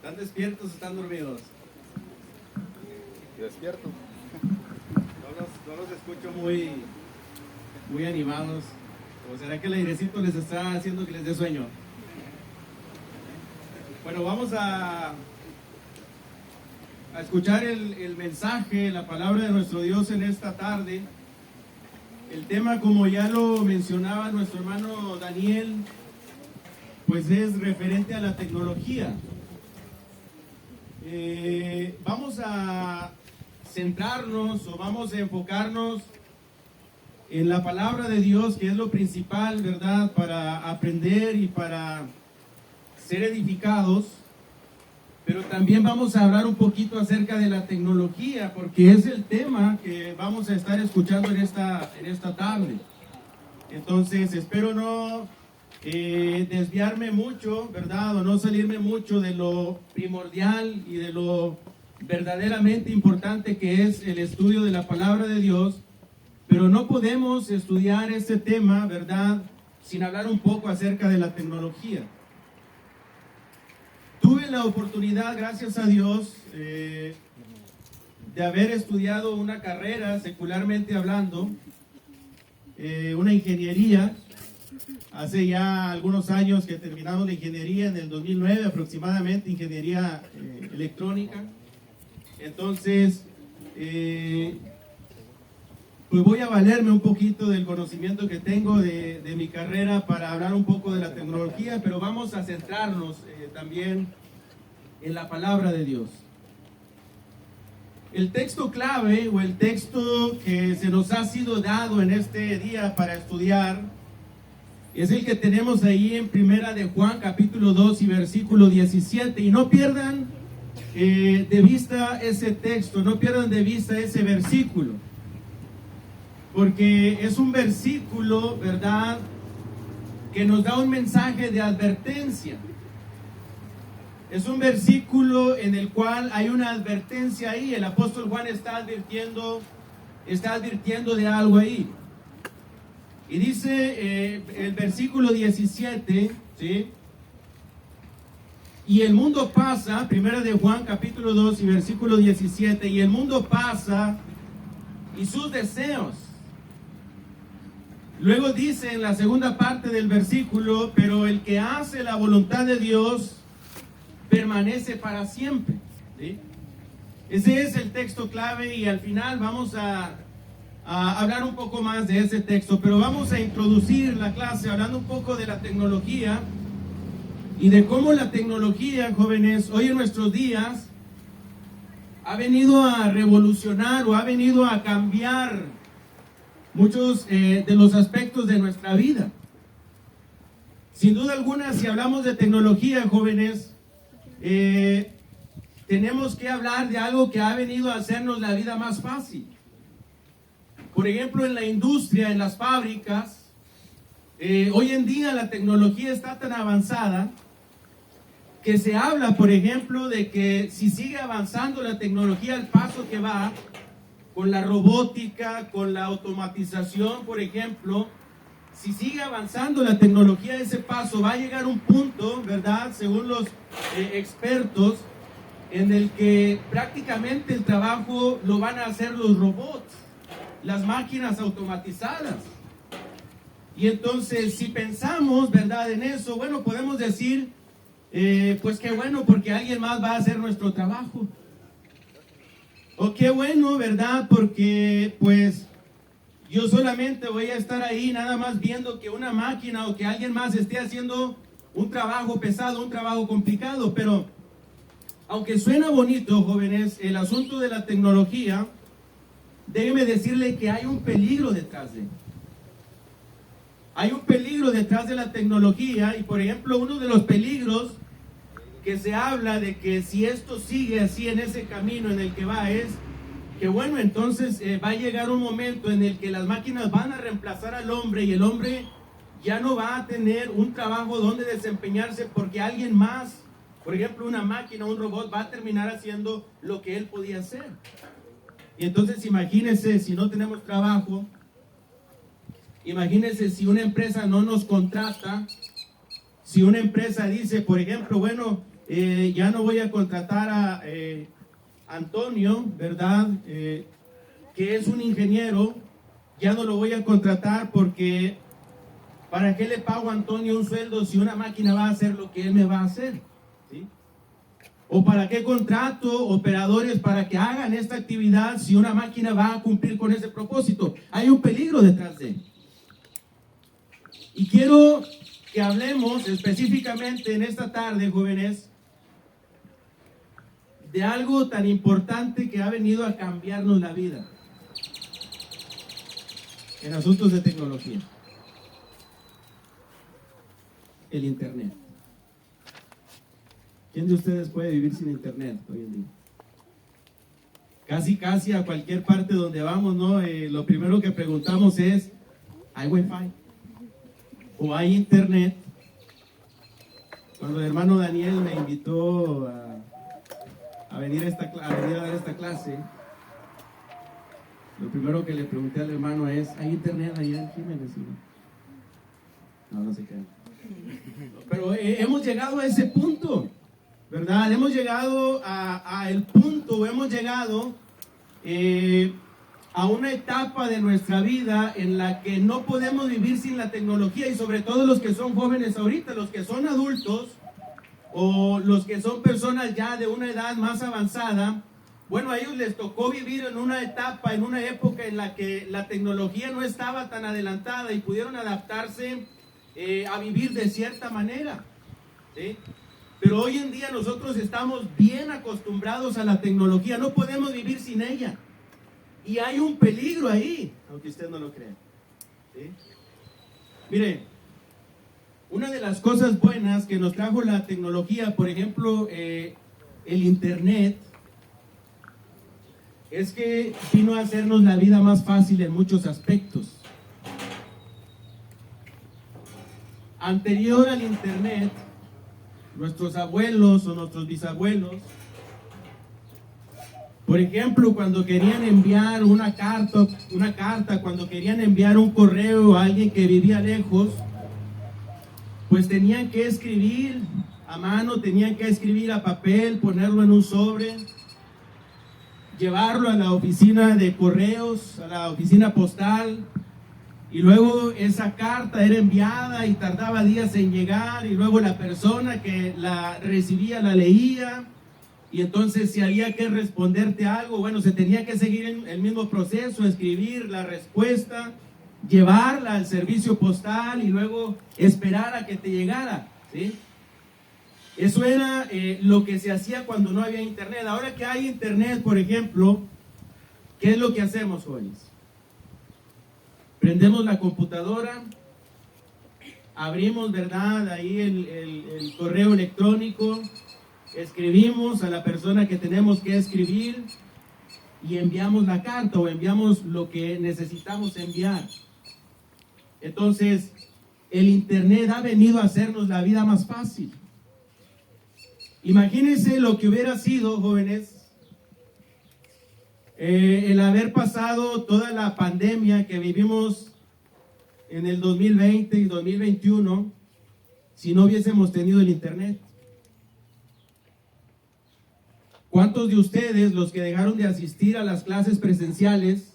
¿Están despiertos o están dormidos? Despierto. No los escucho muy animados. ¿O será que el airecito les está haciendo que les dé sueño? Bueno, vamos a escuchar el mensaje, la palabra de nuestro Dios en esta tarde. El tema, como ya lo mencionaba nuestro hermano Daniel, pues es referente a la tecnología. Vamos a centrarnos o vamos a enfocarnos en la palabra de Dios, que es lo principal, ¿verdad? Para aprender y para ser edificados. Pero también vamos a hablar un poquito acerca de la tecnología, porque es el tema que vamos a estar escuchando en esta tarde. Entonces, espero no desviarme mucho, ¿verdad? O no salirme mucho de lo primordial y de lo verdaderamente importante que es el estudio de la palabra de Dios. Pero no podemos estudiar este tema, ¿verdad?, sin hablar un poco acerca de la tecnología. Tuve la oportunidad, gracias a Dios, de haber estudiado una carrera, secularmente hablando, una ingeniería. Hace ya algunos años que terminamos la ingeniería, en el 2009 aproximadamente, ingeniería electrónica. Entonces, pues voy a valerme un poquito del conocimiento que tengo de mi carrera para hablar un poco de la tecnología, pero vamos a centrarnos también en la palabra de Dios. El texto clave o el texto que se nos ha sido dado en este día para estudiar es el que tenemos ahí en Primera de Juan, capítulo 2 y versículo 17. Y no pierdan de vista ese texto, no pierdan de vista ese versículo, porque es un versículo, ¿verdad?, que nos da un mensaje de advertencia. Es un versículo en el cual hay una advertencia ahí. El apóstol Juan está advirtiendo de algo ahí. Y dice el versículo 17, ¿sí? Y el mundo pasa, Primera de Juan capítulo 2 y versículo 17, y el mundo pasa y sus deseos. Luego dice en la segunda parte del versículo, pero el que hace la voluntad de Dios permanece para siempre, ¿sí? Ese es el texto clave y al final vamos a hablar un poco más de ese texto, pero vamos a introducir la clase hablando un poco de la tecnología y de cómo la tecnología, jóvenes, hoy en nuestros días ha venido a revolucionar o ha venido a cambiar muchos de los aspectos de nuestra vida. Sin duda alguna, si hablamos de tecnología, jóvenes, tenemos que hablar de algo que ha venido a hacernos la vida más fácil. Por ejemplo, en la industria, en las fábricas, hoy en día la tecnología está tan avanzada que se habla, por ejemplo, de que si sigue avanzando la tecnología al paso que va, con la robótica, con la automatización, por ejemplo, si sigue avanzando la tecnología a ese paso, va a llegar un punto, ¿verdad?, según los expertos, en el que prácticamente el trabajo lo van a hacer los robots, las máquinas automatizadas. Y entonces, si pensamos, ¿verdad?, en eso, bueno, podemos decir, pues qué bueno, porque alguien más va a hacer nuestro trabajo. O qué bueno, ¿verdad?, porque pues yo solamente voy a estar ahí nada más viendo que una máquina o que alguien más esté haciendo un trabajo pesado, un trabajo complicado. Pero aunque suena bonito, jóvenes, el asunto de la tecnología, déjeme decirle que hay un peligro detrás de él. Hay un peligro detrás de la tecnología y, por ejemplo, uno de los peligros que se habla de que si esto sigue así en ese camino en el que va es que, bueno, entonces va a llegar un momento en el que las máquinas van a reemplazar al hombre y el hombre ya no va a tener un trabajo donde desempeñarse porque alguien más, por ejemplo, una máquina, un robot, va a terminar haciendo lo que él podía hacer. Y entonces imagínense si no tenemos trabajo, imagínense si una empresa no nos contrata, si una empresa dice, por ejemplo, bueno, ya no voy a contratar a Antonio, ¿verdad? Que es un ingeniero, ya no lo voy a contratar porque ¿para qué le pago a Antonio un sueldo si una máquina va a hacer lo que él me va a hacer? ¿Sí? ¿O para qué contrato operadores para que hagan esta actividad si una máquina va a cumplir con ese propósito? Hay un peligro detrás de él. Y quiero que hablemos específicamente en esta tarde, jóvenes, de algo tan importante que ha venido a cambiarnos la vida en asuntos de tecnología: el Internet. ¿Quién de ustedes puede vivir sin Internet hoy en día? Casi a cualquier parte donde vamos, ¿no? Lo primero que preguntamos es, ¿hay Wi-Fi? ¿O hay Internet? Cuando el hermano Daniel me invitó a venir a dar esta clase, lo primero que le pregunté al hermano es, ¿hay Internet allá en Jiménez? No se queda. Pero hemos llegado a ese punto, ¿verdad? Hemos llegado a el punto, hemos llegado a una etapa de nuestra vida en la que no podemos vivir sin la tecnología, y sobre todo los que son jóvenes ahorita, los que son adultos o los que son personas ya de una edad más avanzada. Bueno, a ellos les tocó vivir en una etapa, en una época en la que la tecnología no estaba tan adelantada y pudieron adaptarse a vivir de cierta manera, ¿sí? Pero hoy en día nosotros estamos bien acostumbrados a la tecnología, no podemos vivir sin ella. Y hay un peligro ahí, aunque usted no lo crea, ¿sí? Mire, una de las cosas buenas que nos trajo la tecnología, por ejemplo, el Internet, es que vino a hacernos la vida más fácil en muchos aspectos. Anterior al Internet, nuestros abuelos o nuestros bisabuelos, por ejemplo, cuando querían enviar una carta, cuando querían enviar un correo a alguien que vivía lejos, pues tenían que escribir a mano, tenían que escribir a papel, ponerlo en un sobre, llevarlo a la oficina de correos, a la oficina postal, y luego esa carta era enviada y tardaba días en llegar, y luego la persona que la recibía la leía, y entonces si había que responderte algo, bueno, se tenía que seguir el mismo proceso, escribir la respuesta, llevarla al servicio postal y luego esperar a que te llegara, ¿sí? Eso era lo que se hacía cuando no había Internet. Ahora que hay Internet, por ejemplo, ¿qué es lo que hacemos, jóvenes? Prendemos la computadora, abrimos, ¿verdad?, ahí el correo electrónico, escribimos a la persona que tenemos que escribir y enviamos la carta o enviamos lo que necesitamos enviar. Entonces, el Internet ha venido a hacernos la vida más fácil. Imagínense lo que hubiera sido, jóvenes, el haber pasado toda la pandemia que vivimos en el 2020 y 2021 si no hubiésemos tenido el Internet. ¿Cuántos de ustedes, los que dejaron de asistir a las clases presenciales,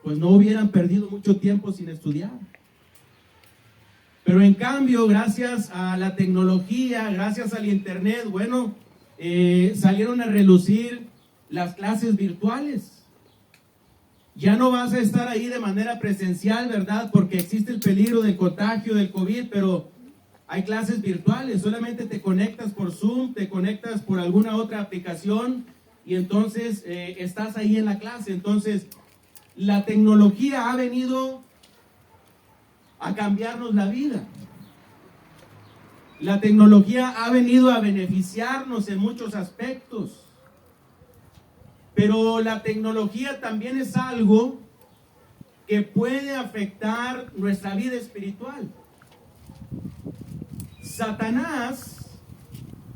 pues no hubieran perdido mucho tiempo sin estudiar? Pero en cambio, gracias a la tecnología, gracias al Internet, bueno, salieron a relucir las clases virtuales. Ya no vas a estar ahí de manera presencial, ¿verdad?, porque existe el peligro del contagio del COVID, pero hay clases virtuales. Solamente te conectas por Zoom, te conectas por alguna otra aplicación y entonces estás ahí en la clase. Entonces, la tecnología ha venido a cambiarnos la vida. La tecnología ha venido a beneficiarnos en muchos aspectos. Pero la tecnología también es algo que puede afectar nuestra vida espiritual. Satanás,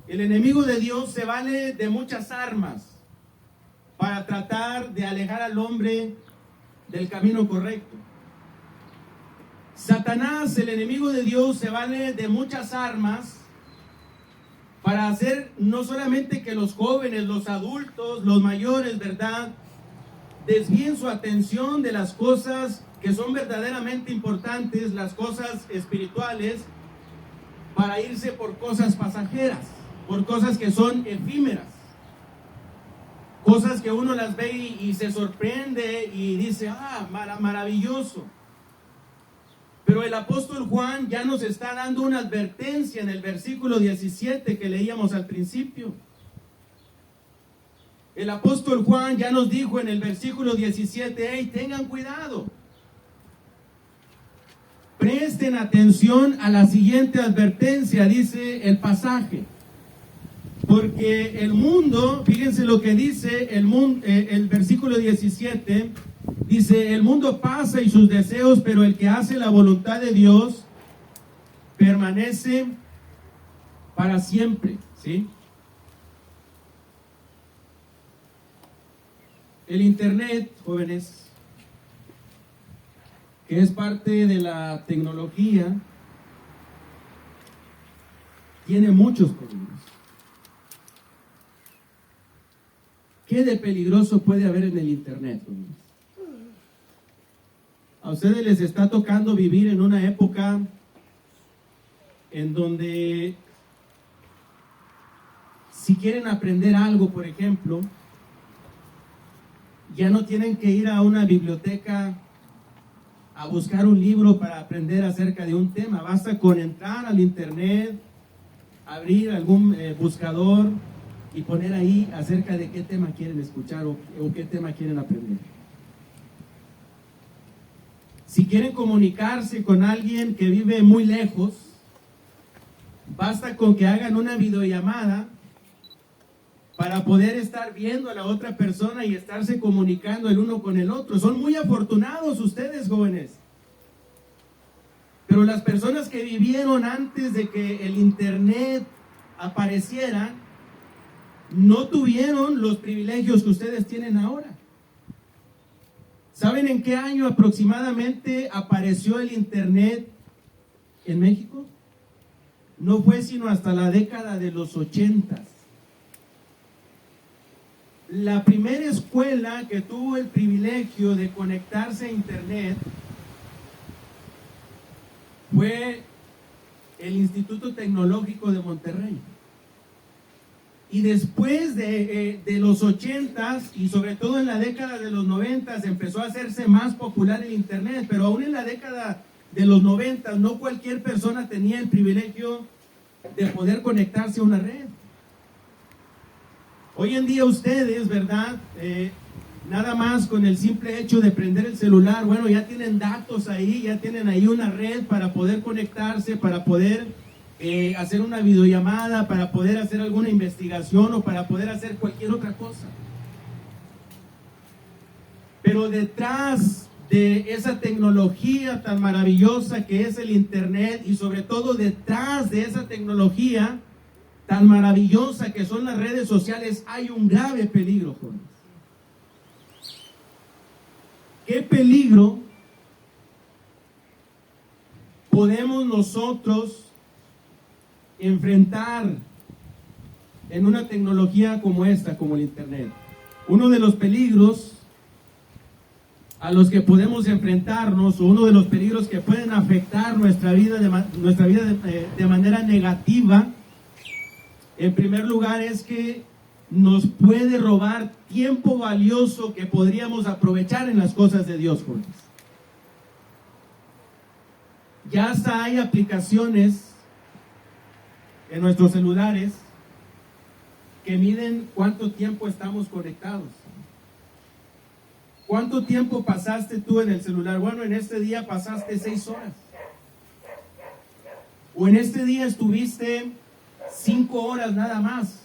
el enemigo de Dios, se vale de muchas armas para tratar de alejar al hombre del camino correcto. Satanás, el enemigo de Dios, se vale de muchas armas para hacer no solamente que los jóvenes, los adultos, los mayores, ¿verdad?, desvíen su atención de las cosas que son verdaderamente importantes, las cosas espirituales, para irse por cosas pasajeras, por cosas que son efímeras, cosas que uno las ve y se sorprende y dice, maravilloso. Pero el apóstol Juan ya nos está dando una advertencia en el versículo 17 que leíamos al principio. El apóstol Juan ya nos dijo en el versículo 17, hey, tengan cuidado. Presten atención a la siguiente advertencia, dice el pasaje. Porque el mundo, fíjense lo que dice el versículo 17, dice, el mundo pasa y sus deseos, pero el que hace la voluntad de Dios permanece para siempre, ¿sí? El Internet, jóvenes, que es parte de la tecnología, tiene muchos peligros. ¿Qué de peligroso puede haber en el Internet, jóvenes? A ustedes les está tocando vivir en una época en donde si quieren aprender algo, por ejemplo, ya no tienen que ir a una biblioteca a buscar un libro para aprender acerca de un tema. Basta con entrar al Internet, abrir algún buscador y poner ahí acerca de qué tema quieren escuchar o qué tema quieren aprender. Si quieren comunicarse con alguien que vive muy lejos, basta con que hagan una videollamada para poder estar viendo a la otra persona y estarse comunicando el uno con el otro. Son muy afortunados ustedes, jóvenes. Pero las personas que vivieron antes de que el Internet apareciera, no tuvieron los privilegios que ustedes tienen ahora. ¿Saben en qué año aproximadamente apareció el Internet en México? No fue sino hasta la década de los 80. La primera escuela que tuvo el privilegio de conectarse a Internet fue el Instituto Tecnológico de Monterrey. Y después de los 80s y sobre todo en la década de los 90s empezó a hacerse más popular el Internet, pero aún en la década de los 90s no cualquier persona tenía el privilegio de poder conectarse a una red. Hoy en día ustedes, ¿verdad? Nada más con el simple hecho de prender el celular, bueno, ya tienen datos ahí, ya tienen ahí una red para poder conectarse, para poder hacer una videollamada, para poder hacer alguna investigación o para poder hacer cualquier otra cosa. Pero detrás de esa tecnología tan maravillosa que es el Internet y sobre todo detrás de esa tecnología tan maravillosa que son las redes sociales, hay un grave peligro, jóvenes. ¿Qué peligro podemos nosotros enfrentar en una tecnología como esta, como el Internet? Uno de los peligros a los que podemos enfrentarnos, o uno de los peligros que pueden afectar nuestra vida de manera negativa, en primer lugar es que nos puede robar tiempo valioso que podríamos aprovechar en las cosas de Dios, jóvenes. Ya hasta hay aplicaciones en nuestros celulares que miden cuánto tiempo estamos conectados. ¿Cuánto tiempo pasaste tú en el celular? Bueno, en este día pasaste 6 horas. O en este día estuviste 5 horas nada más.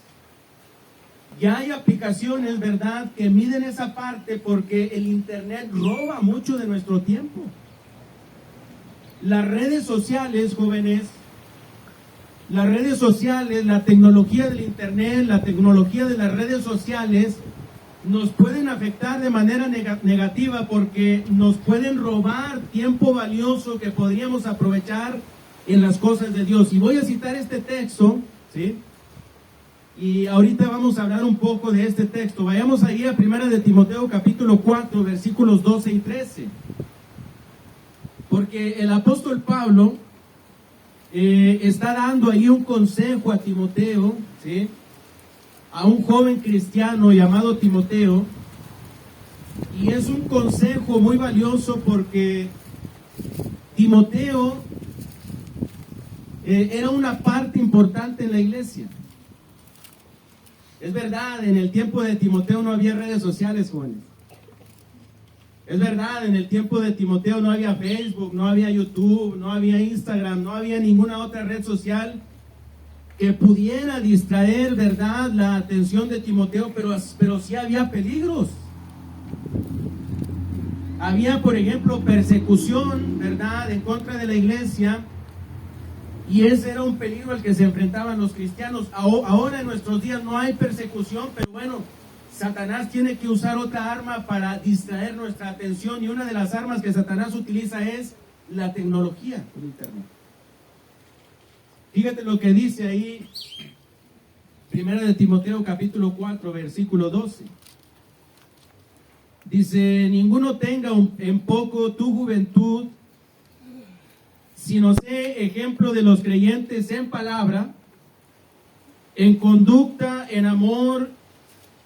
Ya hay aplicaciones, ¿verdad?, que miden esa parte porque el Internet roba mucho de nuestro tiempo. Las redes sociales, jóvenes, las redes sociales, la tecnología del Internet, la tecnología de las redes sociales nos pueden afectar de manera negativa porque nos pueden robar tiempo valioso que podríamos aprovechar en las cosas de Dios. Y voy a citar este texto, ¿sí?, Y ahorita vamos a hablar un poco de este texto. Vayamos ahí a 1 de Timoteo capítulo 4, versículos 12 y 13. Porque el apóstol Pablo está dando ahí un consejo a Timoteo, ¿sí? A un joven cristiano llamado Timoteo. Y es un consejo muy valioso porque Timoteo era una parte importante en la iglesia. Es verdad, en el tiempo de Timoteo no había redes sociales, jóvenes. Es verdad, en el tiempo de Timoteo no había Facebook, no había YouTube, no había Instagram, no había ninguna otra red social que pudiera distraer, ¿verdad?, la atención de Timoteo, pero sí había peligros. Había, por ejemplo, persecución, ¿verdad?, en contra de la iglesia, y ese era un peligro al que se enfrentaban los cristianos. Ahora en nuestros días no hay persecución, pero bueno, Satanás tiene que usar otra arma para distraer nuestra atención, y una de las armas que Satanás utiliza es la tecnología, el internet. Fíjate lo que dice ahí, 1 de Timoteo capítulo 4, versículo 12. Dice: ninguno tenga en poco tu juventud, sino sé ejemplo de los creyentes en palabra, en conducta, en amor,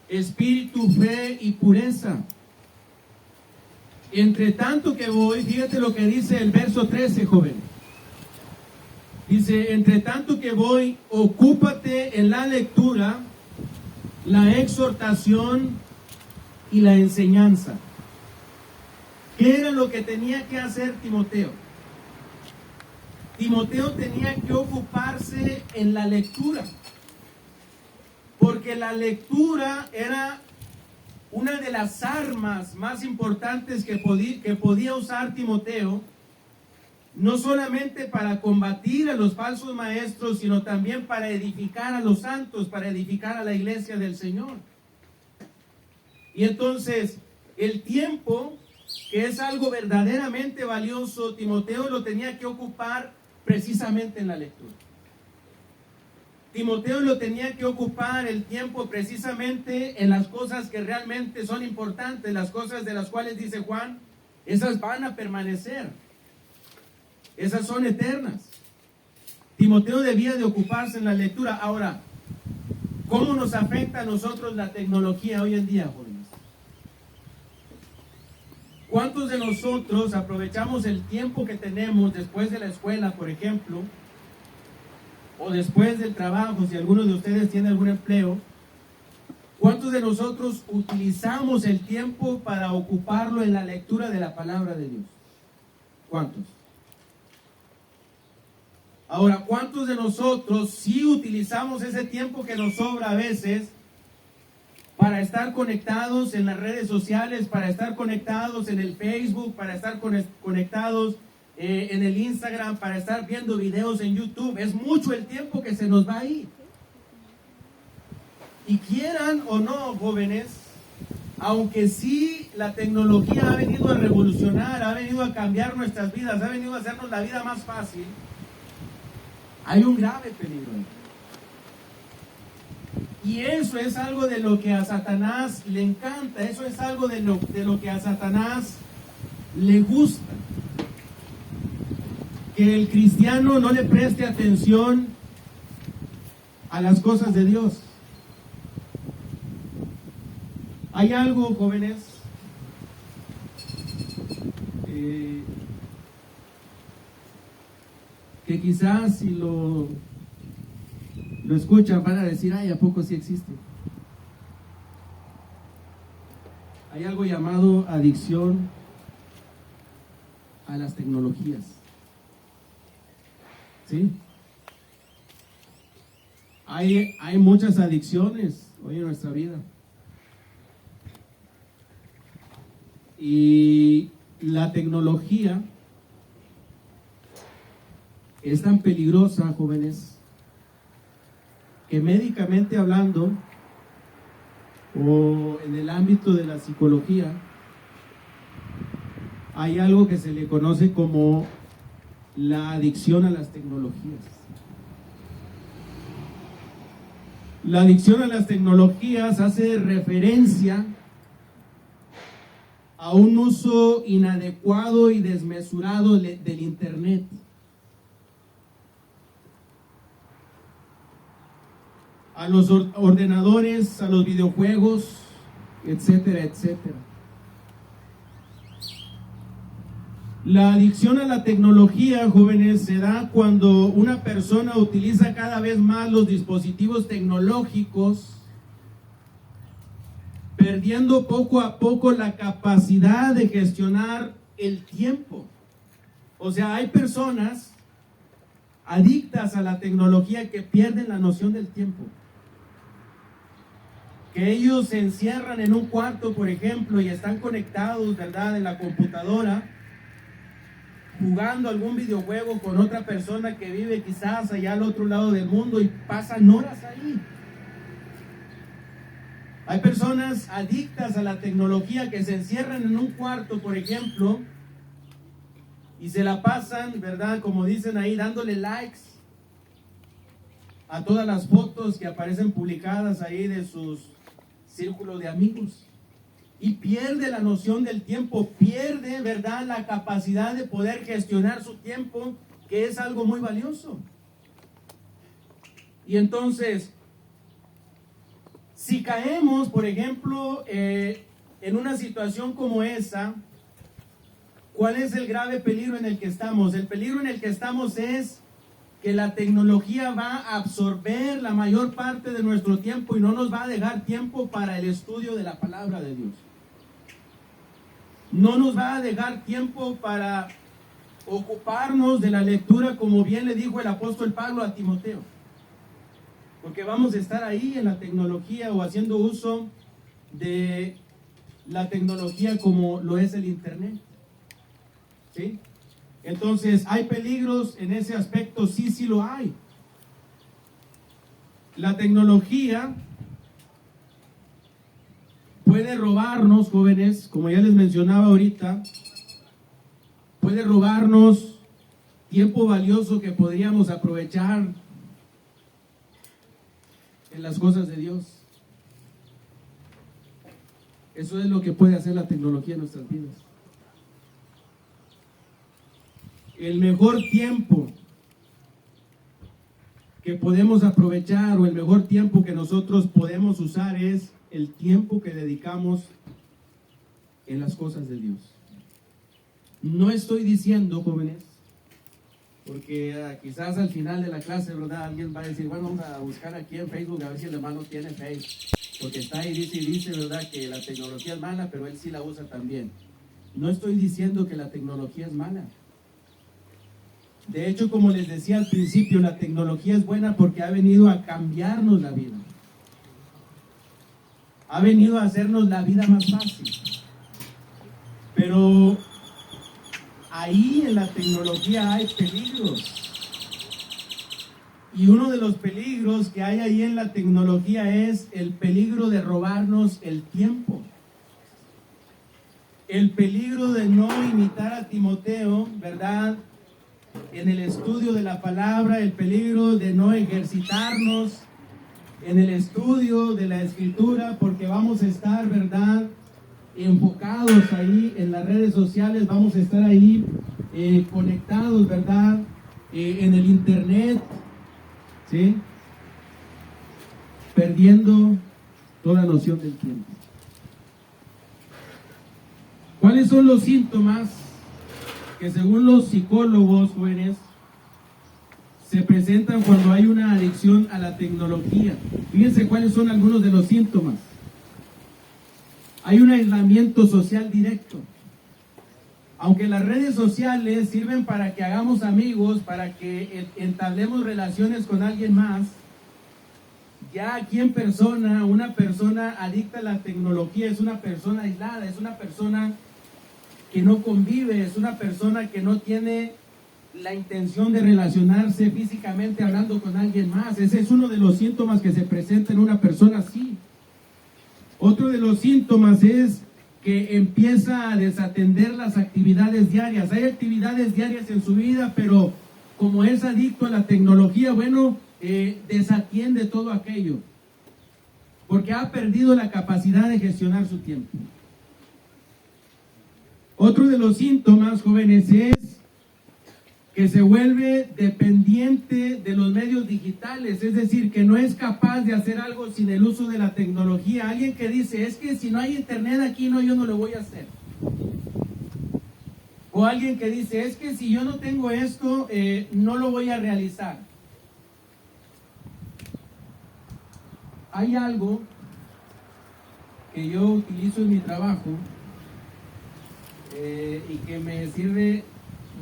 espíritu, fe y pureza. Entre tanto que voy, fíjate lo que dice el verso 13, joven. Dice: entre tanto que voy, ocúpate en la lectura, la exhortación y la enseñanza. ¿Qué era lo que tenía que hacer Timoteo? Timoteo tenía que ocuparse en la lectura, porque la lectura era una de las armas más importantes que podía usar Timoteo, no solamente para combatir a los falsos maestros, sino también para edificar a los santos, para edificar a la iglesia del Señor. Y entonces, el tiempo, que es algo verdaderamente valioso, Timoteo lo tenía que ocupar precisamente en la lectura. Timoteo lo tenía que ocupar el tiempo precisamente en las cosas que realmente son importantes, las cosas de las cuales dice Juan, esas van a permanecer, esas son eternas. Timoteo debía de ocuparse en la lectura. Ahora, ¿cómo nos afecta a nosotros la tecnología hoy en día, jóvenes? ¿Cuántos de nosotros aprovechamos el tiempo que tenemos después de la escuela, por ejemplo, o después del trabajo, si alguno de ustedes tiene algún empleo? ¿Cuántos de nosotros utilizamos el tiempo para ocuparlo en la lectura de la palabra de Dios? ¿Cuántos? Ahora, ¿cuántos de nosotros sí utilizamos ese tiempo que nos sobra a veces para estar conectados en las redes sociales, para estar conectados en el Facebook, para estar conectados en el Instagram, para estar viendo videos en YouTube? Es mucho el tiempo que se nos va ahí. Y quieran o no, jóvenes, aunque sí la tecnología ha venido a revolucionar, ha venido a cambiar nuestras vidas, ha venido a hacernos la vida más fácil, hay un grave peligro. Y eso es algo de lo que a Satanás le encanta, eso es algo de lo que a Satanás le gusta. Que el cristiano no le preste atención a las cosas de Dios. Hay algo, jóvenes, que quizás si lo escuchan van a decir: ay, ¿a poco sí existe? Hay algo llamado adicción a las tecnologías. ¿Sí? Hay muchas adicciones hoy en nuestra vida. Y la tecnología es tan peligrosa, jóvenes, que médicamente hablando, o en el ámbito de la psicología, hay algo que se le conoce como la adicción a las tecnologías. La adicción a las tecnologías hace referencia a un uso inadecuado y desmesurado del Internet. A los ordenadores, a los videojuegos, etcétera, etcétera. La adicción a la tecnología, jóvenes, se da cuando una persona utiliza cada vez más los dispositivos tecnológicos, perdiendo poco a poco la capacidad de gestionar el tiempo. O sea, hay personas adictas a la tecnología que pierden la noción del tiempo. Que ellos se encierran en un cuarto, por ejemplo, y están conectados, ¿verdad?, en la computadora, jugando algún videojuego con otra persona que vive quizás allá al otro lado del mundo y pasan horas ahí. Hay personas adictas a la tecnología que se encierran en un cuarto, por ejemplo, y se la pasan, ¿verdad?, como dicen ahí, dándole likes a todas las fotos que aparecen publicadas ahí de sus círculos de amigos. Y pierde la noción del tiempo, pierde, ¿verdad?, la capacidad de poder gestionar su tiempo, que es algo muy valioso. Y entonces, si caemos, por ejemplo, en una situación como esa, ¿cuál es el grave peligro en el que estamos? El peligro en el que estamos es que la tecnología va a absorber la mayor parte de nuestro tiempo y no nos va a dejar tiempo para el estudio de la palabra de Dios. No nos va a dejar tiempo para ocuparnos de la lectura, como bien le dijo el apóstol Pablo a Timoteo. Porque vamos a estar ahí en la tecnología o haciendo uso de la tecnología como lo es el Internet. ¿Sí? Entonces, ¿hay peligros en ese aspecto? Sí, sí lo hay. La tecnología puede robarnos, jóvenes, como ya les mencionaba ahorita, puede robarnos tiempo valioso que podríamos aprovechar en las cosas de Dios. Eso es lo que puede hacer la tecnología en nuestras vidas. El mejor tiempo que podemos aprovechar o el mejor tiempo que nosotros podemos usar es el tiempo que dedicamos en las cosas de Dios. No estoy diciendo, jóvenes, porque quizás al final de la clase, ¿verdad?, alguien va a decir, bueno, vamos a buscar aquí en Facebook a ver si el hermano tiene Facebook, porque está ahí, dice, ¿verdad?, que la tecnología es mala, pero él sí la usa también. No estoy diciendo que la tecnología es mala. De hecho, como les decía al principio, la tecnología es buena porque ha venido a cambiarnos la vida. Ha venido a hacernos la vida más fácil. Pero ahí en la tecnología hay peligros. Y uno de los peligros que hay ahí en la tecnología es el peligro de robarnos el tiempo. El peligro de no imitar a Timoteo, ¿verdad?, en el estudio de la palabra, el peligro de no ejercitarnos en el estudio de la Escritura, porque vamos a estar, ¿verdad?, enfocados ahí en las redes sociales, vamos a estar ahí conectados, ¿verdad?, en el Internet, ¿sí?, perdiendo toda noción del tiempo. ¿Cuáles son los síntomas que según los psicólogos, jóvenes, se presentan cuando hay una adicción a la tecnología? Fíjense cuáles son algunos de los síntomas. Hay un aislamiento social directo. Aunque las redes sociales sirven para que hagamos amigos, para que entablemos relaciones con alguien más, ya aquí en persona, una persona adicta a la tecnología es una persona aislada, es una persona que no convive, es una persona que no tiene la intención de relacionarse físicamente hablando con alguien más. Ese es uno de los síntomas que se presenta en una persona así. Otro de los síntomas es que empieza a desatender las actividades diarias. Hay actividades diarias en su vida, pero como es adicto a la tecnología, bueno, desatiende todo aquello. porque ha perdido la capacidad de gestionar su tiempo. Otro de los síntomas, jóvenes, es que se vuelve dependiente de los medios digitales, es decir, que no es capaz de hacer algo sin el uso de la tecnología. Alguien que dice, es que si no hay internet aquí, no, yo no lo voy a hacer. O alguien que dice, es que si yo no tengo esto, no lo voy a realizar. Hay algo que yo utilizo en mi trabajo y que me sirve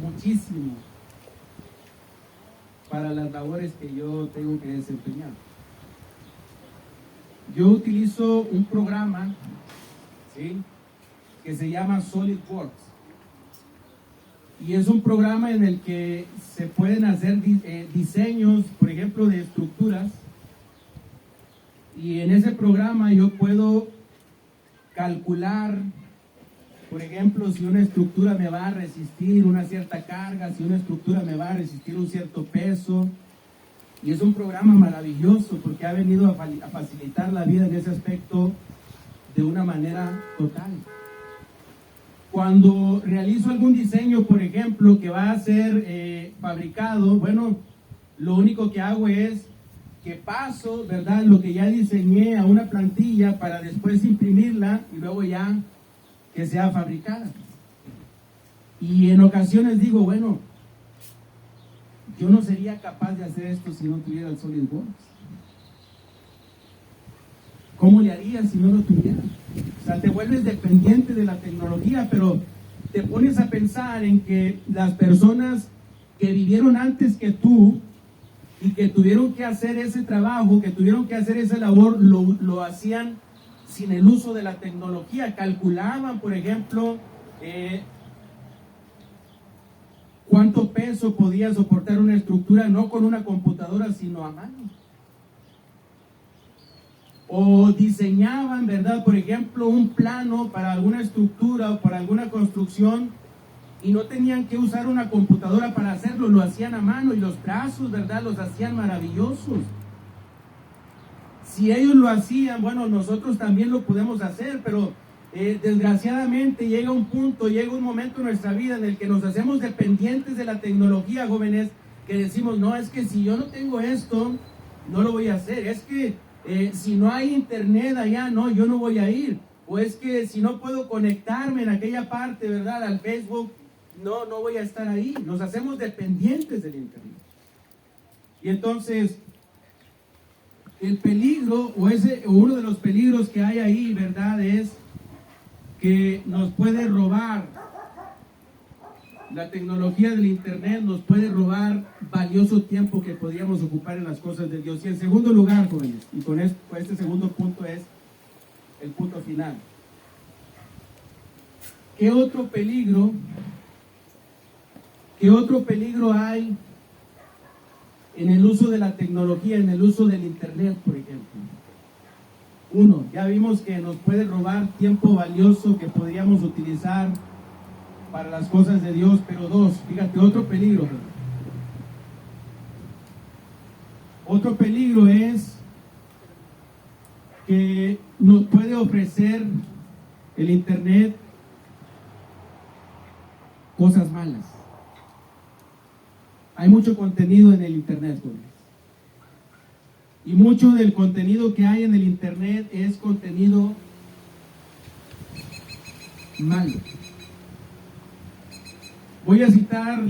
muchísimo para las labores que yo tengo que desempeñar. Yo utilizo un programa, ¿sí?, que se llama SolidWorks. Y es un programa en el que se pueden hacer diseños, por ejemplo, de estructuras. Y en ese programa yo puedo calcular, por ejemplo, si una estructura me va a resistir una cierta carga, si una estructura me va a resistir un cierto peso. Y es un programa maravilloso porque ha venido a facilitar la vida en ese aspecto de una manera total. Cuando realizo algún diseño, por ejemplo, que va a ser fabricado, bueno, lo único que hago es que paso, ¿verdad?, lo que ya diseñé a una plantilla para después imprimirla y luego ya que sea fabricada. Y en ocasiones digo, bueno, yo no sería capaz de hacer esto si no tuviera el SolidWorks. ¿Cómo le haría si no lo tuviera? O sea, te vuelves dependiente de la tecnología, pero te pones a pensar en que las personas que vivieron antes que tú y que tuvieron que hacer ese trabajo, que tuvieron que hacer esa labor, lo hacían sin el uso de la tecnología. Calculaban, por ejemplo, cuánto peso podía soportar una estructura, no con una computadora, sino a mano. O diseñaban, ¿verdad?, por ejemplo, un plano para alguna estructura o para alguna construcción y no tenían que usar una computadora para hacerlo, lo hacían a mano y los brazos, ¿verdad?, los hacían maravillosos. Si ellos lo hacían, bueno, nosotros también lo podemos hacer, pero desgraciadamente llega un punto, llega un momento en nuestra vida en el que nos hacemos dependientes de la tecnología, jóvenes, que decimos, no, es que si yo no tengo esto, no lo voy a hacer. Es que si no hay internet allá, no, yo no voy a ir. O es que si no puedo conectarme en aquella parte, ¿verdad?, al Facebook, no voy a estar ahí. Nos hacemos dependientes del internet. Y entonces, el peligro, o uno de los peligros que hay ahí, ¿verdad?, es que nos puede robar. La tecnología del internet nos puede robar valioso tiempo que podríamos ocupar en las cosas de Dios. Y en segundo lugar, jóvenes, y con este segundo punto es el punto final. ¿Qué otro peligro hay en el uso de la tecnología, en el uso del internet, por ejemplo? Uno, ya vimos que nos puede robar tiempo valioso que podríamos utilizar para las cosas de Dios, pero dos, fíjate, otro peligro. Otro peligro es que nos puede ofrecer el internet cosas malas. Hay mucho contenido en el internet, jóvenes. Y mucho del contenido que hay en el internet es contenido malo. Voy a citar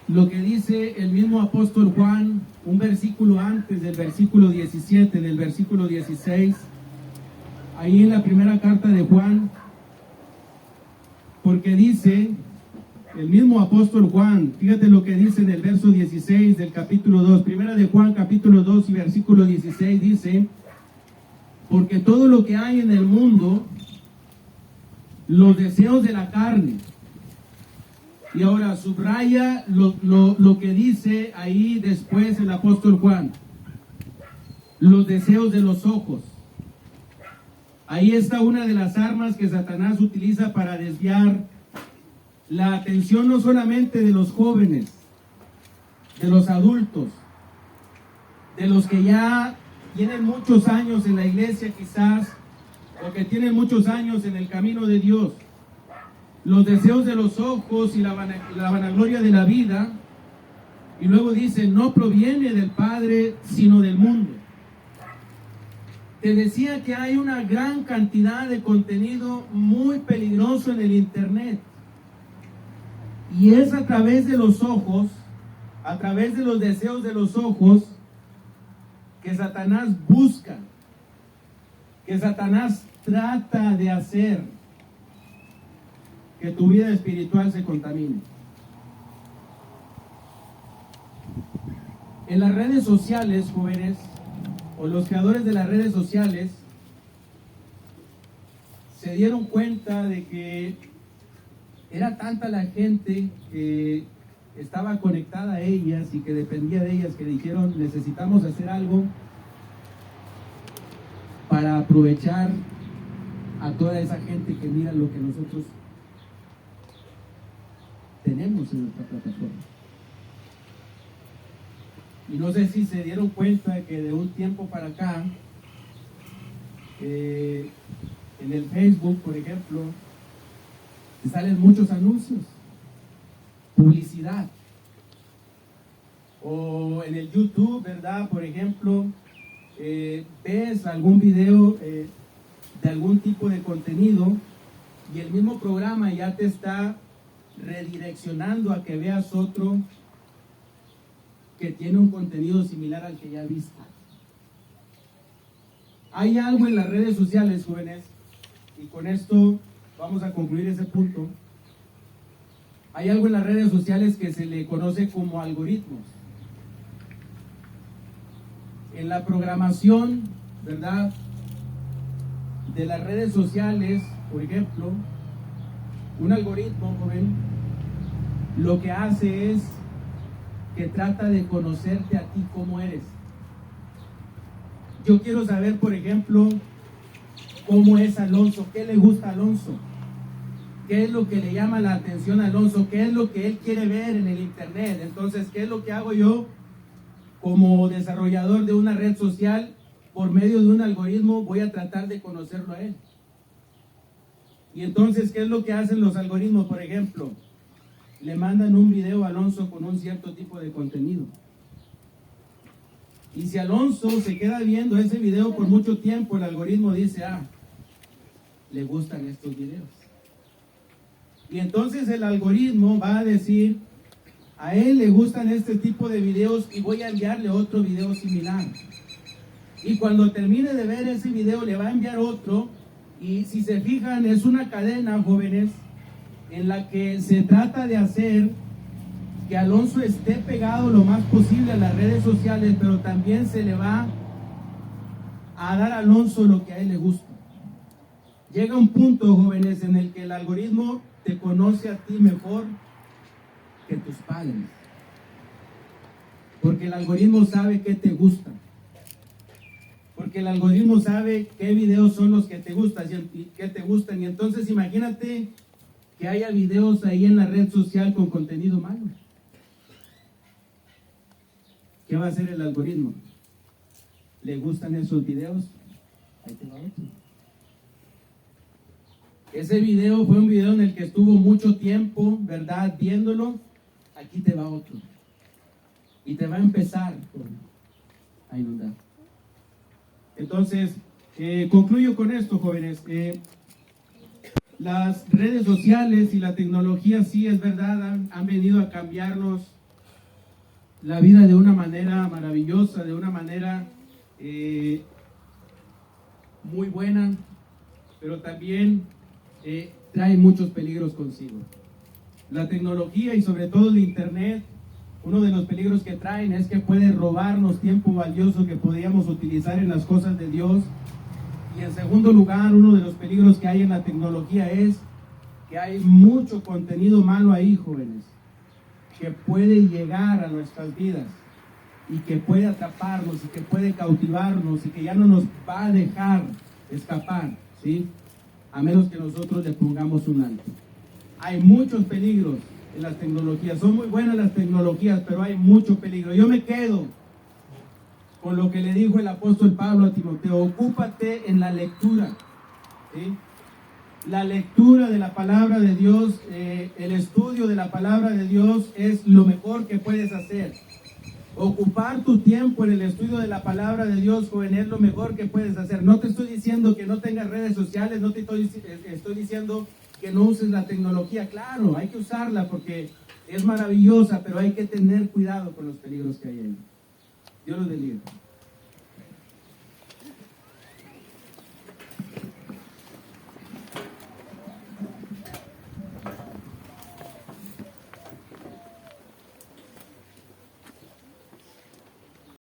lo que dice el mismo apóstol Juan, un versículo antes del versículo 17, del versículo 16, ahí en la primera carta de Juan, porque dice el mismo apóstol Juan, fíjate lo que dice en el verso 16 del capítulo 2, primera de Juan capítulo 2 y versículo 16, dice, porque todo lo que hay en el mundo, los deseos de la carne. Y ahora subraya lo que dice ahí después el apóstol Juan. Los deseos de los ojos. Ahí está una de las armas que Satanás utiliza para desviar la atención no solamente de los jóvenes, de los adultos, de los que ya tienen muchos años en la iglesia quizás, o que tienen muchos años en el camino de Dios. Los deseos de los ojos y la vanagloria de la vida. Y luego dice, no proviene del Padre, sino del mundo. Te decía que hay una gran cantidad de contenido muy peligroso en el internet. Y es a través de los ojos, a través de los deseos de los ojos, que Satanás busca, que Satanás trata de hacer que tu vida espiritual se contamine. En las redes sociales, jóvenes, o los creadores de las redes sociales, se dieron cuenta de que era tanta la gente que estaba conectada a ellas y que dependía de ellas, que dijeron, necesitamos hacer algo para aprovechar a toda esa gente que mira lo que nosotros tenemos en nuestra plataforma. Y no sé si se dieron cuenta que de un tiempo para acá, en el Facebook, por ejemplo, salen muchos anuncios, publicidad. O en el YouTube, ¿verdad? Por ejemplo, ves algún video de algún tipo de contenido y el mismo programa ya te está redireccionando a que veas otro que tiene un contenido similar al que ya viste. Hay algo en las redes sociales, jóvenes, y con esto vamos a concluir ese punto. Hay algo en las redes sociales que se le conoce como algoritmos. En la programación, ¿verdad?, de las redes sociales, por ejemplo, un algoritmo, joven, lo que hace es que trata de conocerte a ti como eres. Yo quiero saber, por ejemplo, cómo es Alonso, qué le gusta a Alonso, qué es lo que le llama la atención a Alonso, qué es lo que él quiere ver en el internet. Entonces, ¿qué es lo que hago yo como desarrollador de una red social? Por medio de un algoritmo voy a tratar de conocerlo a él. Y entonces, ¿qué es lo que hacen los algoritmos? Por ejemplo, le mandan un video a Alonso con un cierto tipo de contenido. Y si Alonso se queda viendo ese video por mucho tiempo, el algoritmo dice, le gustan estos videos. Y entonces el algoritmo va a decir, a él le gustan este tipo de videos y voy a enviarle otro video similar. Y cuando termine de ver ese video, le va a enviar otro. Y si se fijan, es una cadena, jóvenes, en la que se trata de hacer que Alonso esté pegado lo más posible a las redes sociales, pero también se le va a dar a Alonso lo que a él le gusta. Llega un punto, jóvenes, en el que el algoritmo te conoce a ti mejor que tus padres, porque el algoritmo sabe qué te gusta, porque el algoritmo sabe qué videos son los que te gustan y entonces imagínate que haya videos ahí en la red social con contenido malo. ¿Qué va a hacer el algoritmo? ¿Le gustan esos videos? Ahí te va otro. Ese video fue un video en el que estuvo mucho tiempo, ¿verdad?, viéndolo. Aquí te va otro. Y te va a empezar a inundar. Entonces, concluyo con esto, jóvenes. Las redes sociales y la tecnología, sí, es verdad, han venido a cambiarnos la vida de una manera maravillosa, de una manera muy buena, pero también trae muchos peligros consigo. La tecnología y sobre todo el internet, uno de los peligros que traen es que puede robarnos tiempo valioso que podríamos utilizar en las cosas de Dios. Y en segundo lugar, uno de los peligros que hay en la tecnología es que hay mucho contenido malo ahí, jóvenes, que puede llegar a nuestras vidas y que puede atraparnos y que puede cautivarnos y que ya no nos va a dejar escapar, ¿sí?, a menos que nosotros le pongamos un alto. Hay muchos peligros en las tecnologías. Son muy buenas las tecnologías, pero hay mucho peligro. Yo me quedo con lo que le dijo el apóstol Pablo a Timoteo: ocúpate en la lectura, ¿sí? La lectura de la palabra de Dios, el estudio de la palabra de Dios es lo mejor que puedes hacer. Ocupar tu tiempo en el estudio de la palabra de Dios, joven, es lo mejor que puedes hacer. No te estoy diciendo que no tengas redes sociales, no te estoy diciendo que no uses la tecnología. Claro, hay que usarla porque es maravillosa, pero hay que tener cuidado con los peligros que hay en ella. Dios los bendiga.